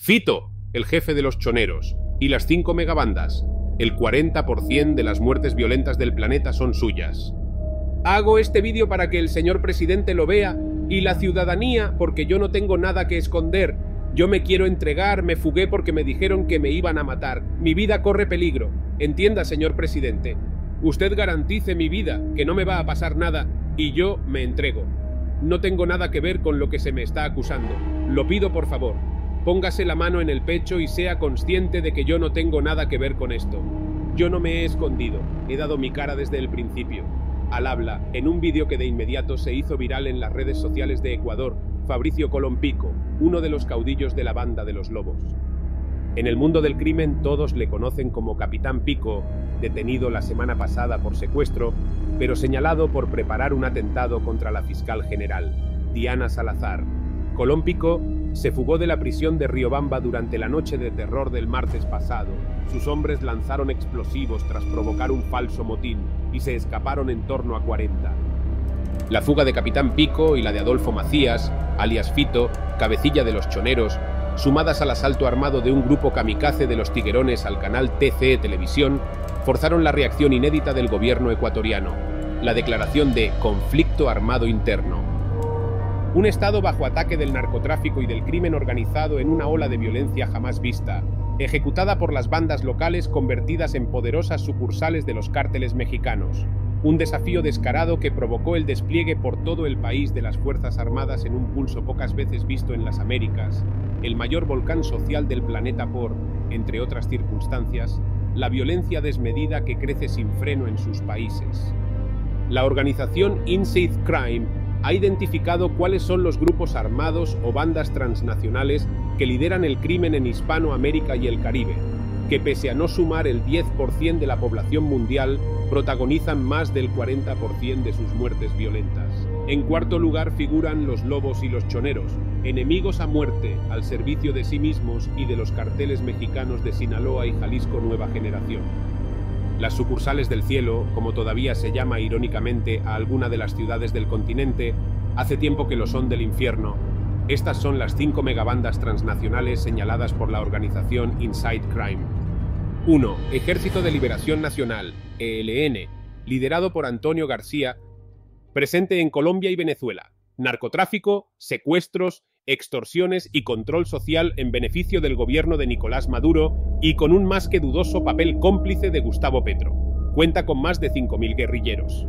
Fito, el jefe de los choneros, y las 5 megabandas. El 40% de las muertes violentas del planeta son suyas. Hago este vídeo para que el señor presidente lo vea y la ciudadanía, porque yo no tengo nada que esconder. Yo me quiero entregar, me fugué porque me dijeron que me iban a matar. Mi vida corre peligro. Entienda, señor presidente. Usted garantice mi vida, que no me va a pasar nada, y yo me entrego. No tengo nada que ver con lo que se me está acusando. Lo pido por favor. Póngase la mano en el pecho y sea consciente de que yo no tengo nada que ver con esto. Yo no me he escondido, he dado mi cara desde el principio. Al habla, en un vídeo que de inmediato se hizo viral en las redes sociales de Ecuador, Fabricio Colón Pico, uno de los caudillos de la banda de los Lobos. En el mundo del crimen todos le conocen como Capitán Pico, detenido la semana pasada por secuestro, pero señalado por preparar un atentado contra la fiscal general, Diana Salazar. Colón Pico se fugó de la prisión de Riobamba durante la noche de terror del martes pasado. Sus hombres lanzaron explosivos tras provocar un falso motín y se escaparon en torno a 40. La fuga de Capitán Pico y la de Adolfo Macías, alias Fito, cabecilla de los choneros, sumadas al asalto armado de un grupo kamikaze de los tiguerones al canal TCE Televisión, forzaron la reacción inédita del gobierno ecuatoriano, la declaración de conflicto armado interno. Un estado bajo ataque del narcotráfico y del crimen organizado en una ola de violencia jamás vista, ejecutada por las bandas locales convertidas en poderosas sucursales de los cárteles mexicanos. Un desafío descarado que provocó el despliegue por todo el país de las Fuerzas Armadas en un pulso pocas veces visto en las Américas, el mayor volcán social del planeta por, entre otras circunstancias, la violencia desmedida que crece sin freno en sus países. La organización Inside Crime ha identificado cuáles son los grupos armados o bandas transnacionales que lideran el crimen en Hispanoamérica y el Caribe, que pese a no sumar el 10% de la población mundial, protagonizan más del 40% de sus muertes violentas. En cuarto lugar figuran los Lobos y los Choneros, enemigos a muerte al servicio de sí mismos y de los carteles mexicanos de Sinaloa y Jalisco Nueva Generación. Las sucursales del cielo, como todavía se llama irónicamente a alguna de las ciudades del continente, hace tiempo que lo son del infierno. Estas son las 5 megabandas transnacionales señaladas por la organización Inside Crime. 1. Ejército de Liberación Nacional, ELN, liderado por Antonio García, presente en Colombia y Venezuela. Narcotráfico, secuestros, extorsiones y control social en beneficio del gobierno de Nicolás Maduro y con un más que dudoso papel cómplice de Gustavo Petro. Cuenta con más de 5.000 guerrilleros.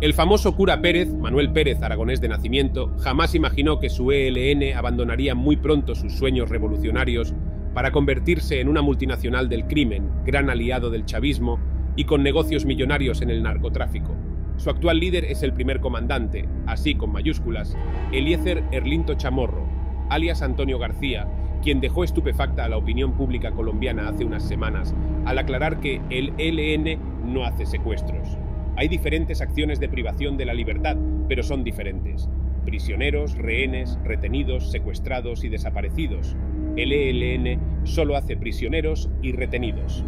El famoso cura Pérez, Manuel Pérez, aragonés de nacimiento, jamás imaginó que su ELN abandonaría muy pronto sus sueños revolucionarios para convertirse en una multinacional del crimen, gran aliado del chavismo y con negocios millonarios en el narcotráfico. Su actual líder es el primer comandante, así con mayúsculas, Eliezer Erlinto Chamorro, alias Antonio García, quien dejó estupefacta a la opinión pública colombiana hace unas semanas al aclarar que el ELN no hace secuestros. Hay diferentes acciones de privación de la libertad, pero son diferentes. Prisioneros, rehenes, retenidos, secuestrados y desaparecidos. El ELN solo hace prisioneros y retenidos.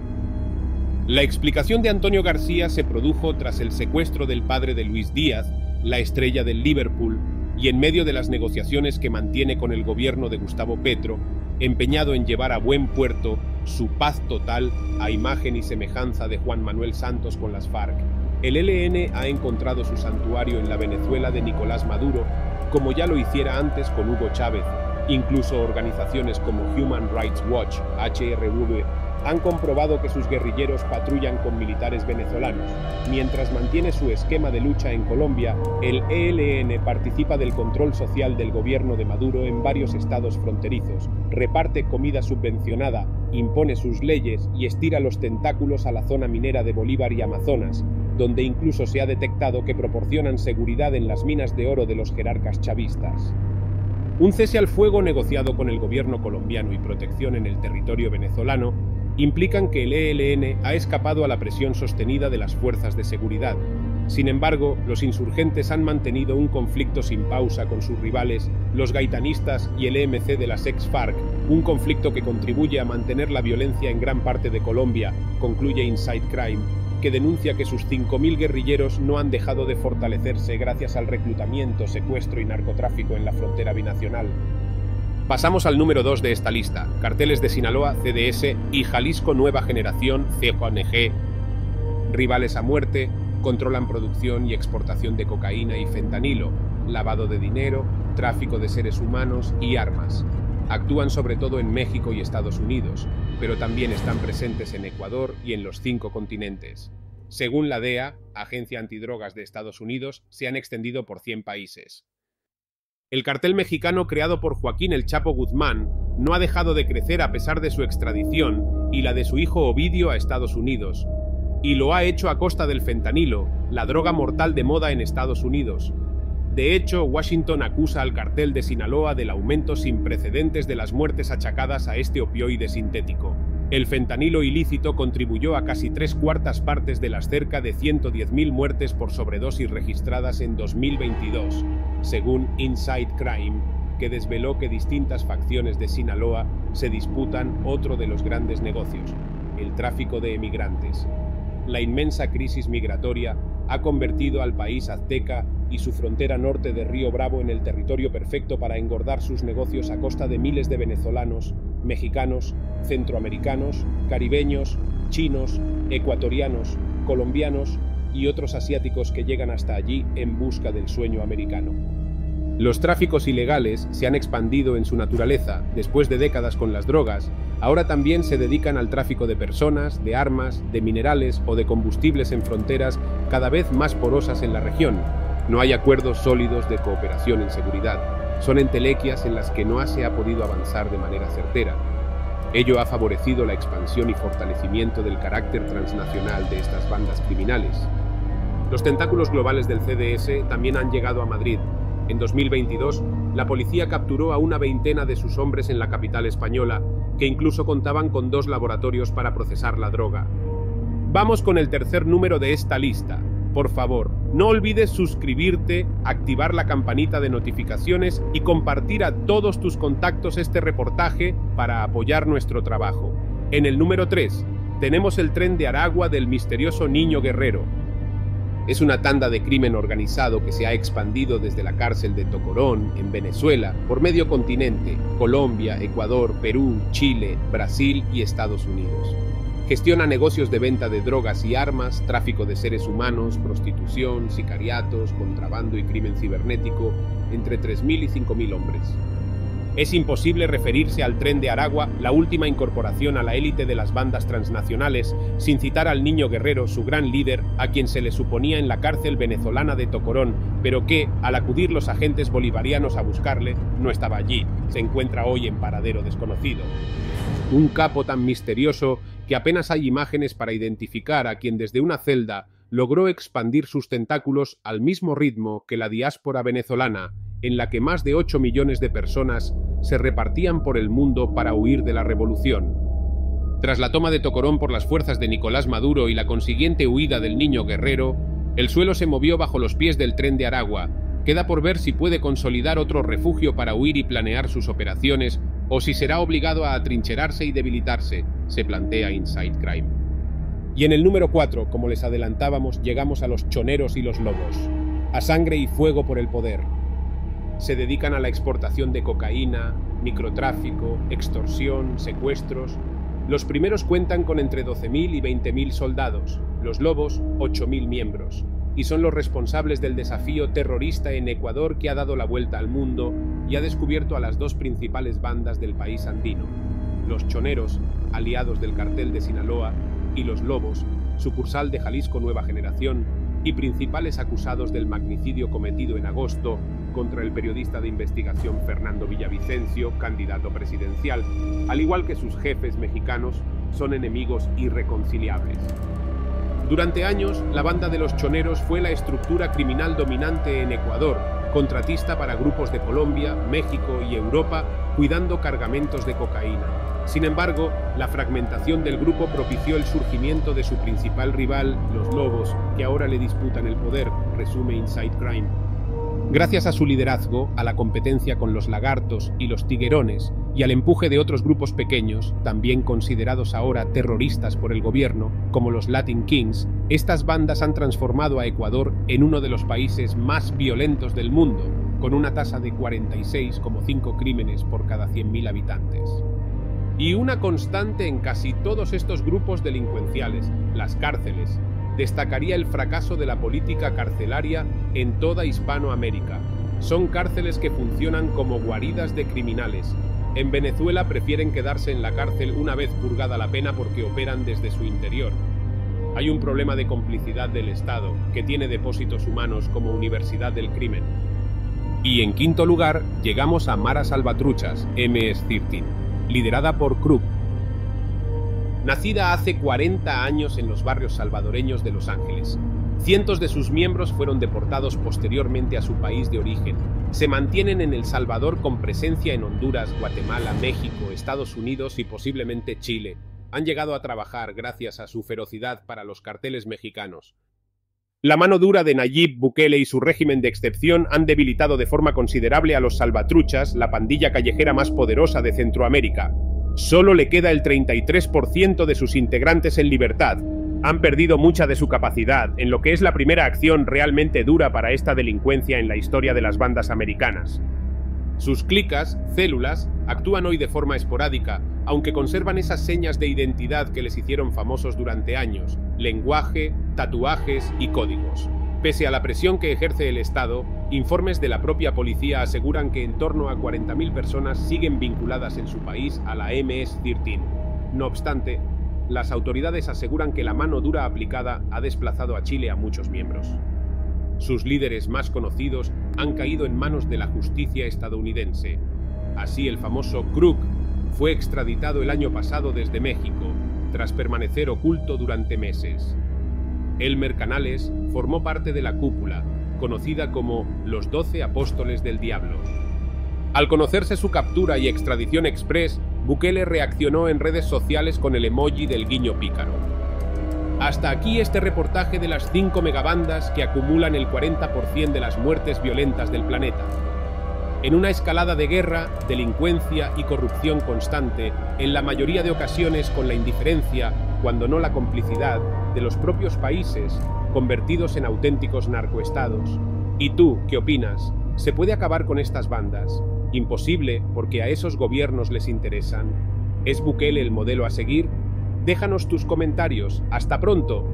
La explicación de Antonio García se produjo tras el secuestro del padre de Luis Díaz, la estrella del Liverpool, y en medio de las negociaciones que mantiene con el gobierno de Gustavo Petro, empeñado en llevar a buen puerto su paz total a imagen y semejanza de Juan Manuel Santos con las FARC. El ELN ha encontrado su santuario en la Venezuela de Nicolás Maduro, como ya lo hiciera antes con Hugo Chávez. Incluso organizaciones como Human Rights Watch, HRW, han comprobado que sus guerrilleros patrullan con militares venezolanos. Mientras mantiene su esquema de lucha en Colombia, el ELN participa del control social del gobierno de Maduro en varios estados fronterizos, reparte comida subvencionada, impone sus leyes y estira los tentáculos a la zona minera de Bolívar y Amazonas, donde incluso se ha detectado que proporcionan seguridad en las minas de oro de los jerarcas chavistas. Un cese al fuego negociado con el gobierno colombiano y protección en el territorio venezolano implican que el ELN ha escapado a la presión sostenida de las fuerzas de seguridad. Sin embargo, los insurgentes han mantenido un conflicto sin pausa con sus rivales, los gaitanistas y el EMC de las ex-FARC, un conflicto que contribuye a mantener la violencia en gran parte de Colombia, concluye Inside Crime, que denuncia que sus 5.000 guerrilleros no han dejado de fortalecerse gracias al reclutamiento, secuestro y narcotráfico en la frontera binacional. Pasamos al número 2 de esta lista, carteles de Sinaloa, CDS y Jalisco Nueva Generación, CJNG, rivales a muerte, controlan producción y exportación de cocaína y fentanilo, lavado de dinero, tráfico de seres humanos y armas. Actúan sobre todo en México y Estados Unidos, pero también están presentes en Ecuador y en los 5 continentes. Según la DEA, Agencia Antidrogas de Estados Unidos, se han extendido por 100 países. El cartel mexicano creado por Joaquín El Chapo Guzmán no ha dejado de crecer a pesar de su extradición y la de su hijo Ovidio a Estados Unidos, y lo ha hecho a costa del fentanilo, la droga mortal de moda en Estados Unidos. De hecho, Washington acusa al cartel de Sinaloa del aumento sin precedentes de las muertes achacadas a este opioide sintético. El fentanilo ilícito contribuyó a casi 3/4 partes de las cerca de 110.000 muertes por sobredosis registradas en 2022, según Inside Crime, que desveló que distintas facciones de Sinaloa se disputan otro de los grandes negocios, el tráfico de emigrantes. La inmensa crisis migratoria ha convertido al país azteca y su frontera norte de Río Bravo en el territorio perfecto para engordar sus negocios a costa de miles de venezolanos, mexicanos, centroamericanos, caribeños, chinos, ecuatorianos, colombianos y otros asiáticos que llegan hasta allí en busca del sueño americano. Los tráficos ilegales se han expandido en su naturaleza. Después de décadas con las drogas, ahora también se dedican al tráfico de personas, de armas, de minerales o de combustibles en fronteras cada vez más porosas en la región. No hay acuerdos sólidos de cooperación en seguridad. Son entelequias en las que no se ha podido avanzar de manera certera. Ello ha favorecido la expansión y fortalecimiento del carácter transnacional de estas bandas criminales. Los tentáculos globales del CDS también han llegado a Madrid. En 2022, la policía capturó a una veintena de sus hombres en la capital española, que incluso contaban con 2 laboratorios para procesar la droga. Vamos con el tercer número de esta lista. Por favor, no olvides suscribirte, activar la campanita de notificaciones y compartir a todos tus contactos este reportaje para apoyar nuestro trabajo. En el número 3, tenemos el tren de Aragua del misterioso niño guerrero. Es una tanda de crimen organizado que se ha expandido desde la cárcel de Tocorón, en Venezuela, por medio continente, Colombia, Ecuador, Perú, Chile, Brasil y Estados Unidos. Gestiona negocios de venta de drogas y armas, tráfico de seres humanos, prostitución, sicariatos, contrabando y crimen cibernético, entre 3.000 y 5.000 hombres. Es imposible referirse al tren de Aragua, la última incorporación a la élite de las bandas transnacionales, sin citar al niño guerrero, su gran líder, a quien se le suponía en la cárcel venezolana de Tocorón, pero que, al acudir los agentes bolivarianos a buscarle, no estaba allí, se encuentra hoy en paradero desconocido. Un capo tan misterioso que apenas hay imágenes para identificar a quien desde una celda logró expandir sus tentáculos al mismo ritmo que la diáspora venezolana, en la que más de 8 millones de personas se repartían por el mundo para huir de la revolución. Tras la toma de Tocorón por las fuerzas de Nicolás Maduro y la consiguiente huida del niño guerrero, el suelo se movió bajo los pies del tren de Aragua. Queda por ver si puede consolidar otro refugio para huir y planear sus operaciones, o si será obligado a atrincherarse y debilitarse, se plantea Inside Crime. Y en el número 4, como les adelantábamos, llegamos a los choneros y los lobos. A sangre y fuego por el poder. Se dedican a la exportación de cocaína, microtráfico, extorsión, secuestros. Los primeros cuentan con entre 12.000 y 20.000 soldados, los lobos 8.000 miembros, y son los responsables del desafío terrorista en Ecuador que ha dado la vuelta al mundo y ha descubierto a las 2 principales bandas del país andino, los choneros, aliados del cartel de Sinaloa, y los lobos, sucursal de Jalisco Nueva Generación, y principales acusados del magnicidio cometido en agosto contra el periodista de investigación Fernando Villavicencio, candidato presidencial, al igual que sus jefes mexicanos, son enemigos irreconciliables. Durante años, la banda de los choneros fue la estructura criminal dominante en Ecuador, contratista para grupos de Colombia, México y Europa, cuidando cargamentos de cocaína. Sin embargo, la fragmentación del grupo propició el surgimiento de su principal rival, los lobos, que ahora le disputan el poder, resume Inside Crime. Gracias a su liderazgo, a la competencia con los lagartos y los tiguerones, y al empuje de otros grupos pequeños, también considerados ahora terroristas por el gobierno, como los Latin Kings, estas bandas han transformado a Ecuador en uno de los países más violentos del mundo. con una tasa de 46,5 crímenes por cada 100.000 habitantes. Y una constante en casi todos estos grupos delincuenciales, las cárceles, destacaría el fracaso de la política carcelaria en toda Hispanoamérica. Son cárceles que funcionan como guaridas de criminales. En Venezuela prefieren quedarse en la cárcel una vez purgada la pena porque operan desde su interior. Hay un problema de complicidad del Estado, que tiene depósitos humanos como Universidad del Crimen. Y en quinto lugar, llegamos a Mara Salvatruchas, MS-13, liderada por Krug. Nacida hace 40 años en los barrios salvadoreños de Los Ángeles. Cientos de sus miembros fueron deportados posteriormente a su país de origen. Se mantienen en El Salvador con presencia en Honduras, Guatemala, México, Estados Unidos y posiblemente Chile. Han llegado a trabajar gracias a su ferocidad para los carteles mexicanos. La mano dura de Nayib Bukele y su régimen de excepción han debilitado de forma considerable a los Salvatruchas, la pandilla callejera más poderosa de Centroamérica. Solo le queda el 33% de sus integrantes en libertad. Han perdido mucha de su capacidad en lo que es la primera acción realmente dura para esta delincuencia en la historia de las bandas americanas. Sus clicas, células, actúan hoy de forma esporádica, aunque conservan esas señas de identidad que les hicieron famosos durante años: lenguaje, tatuajes y códigos. Pese a la presión que ejerce el Estado, informes de la propia policía aseguran que en torno a 40.000 personas siguen vinculadas en su país a la MS-13. No obstante, las autoridades aseguran que la mano dura aplicada ha desplazado a Chile a muchos miembros. Sus líderes más conocidos han caído en manos de la justicia estadounidense. Así, el famoso Krug fue extraditado el año pasado desde México, tras permanecer oculto durante meses. Elmer Canales formó parte de la cúpula, conocida como los 12 Apóstoles del Diablo. Al conocerse su captura y extradición express, Bukele reaccionó en redes sociales con el emoji del guiño pícaro. Hasta aquí este reportaje de las 5 megabandas que acumulan el 40% de las muertes violentas del planeta. En una escalada de guerra, delincuencia y corrupción constante, en la mayoría de ocasiones con la indiferencia, cuando no la complicidad, de los propios países, convertidos en auténticos narcoestados. ¿Y tú, qué opinas? ¿Se puede acabar con estas bandas? Imposible, porque a esos gobiernos les interesan. ¿Es Bukele el modelo a seguir? Déjanos tus comentarios. ¡Hasta pronto!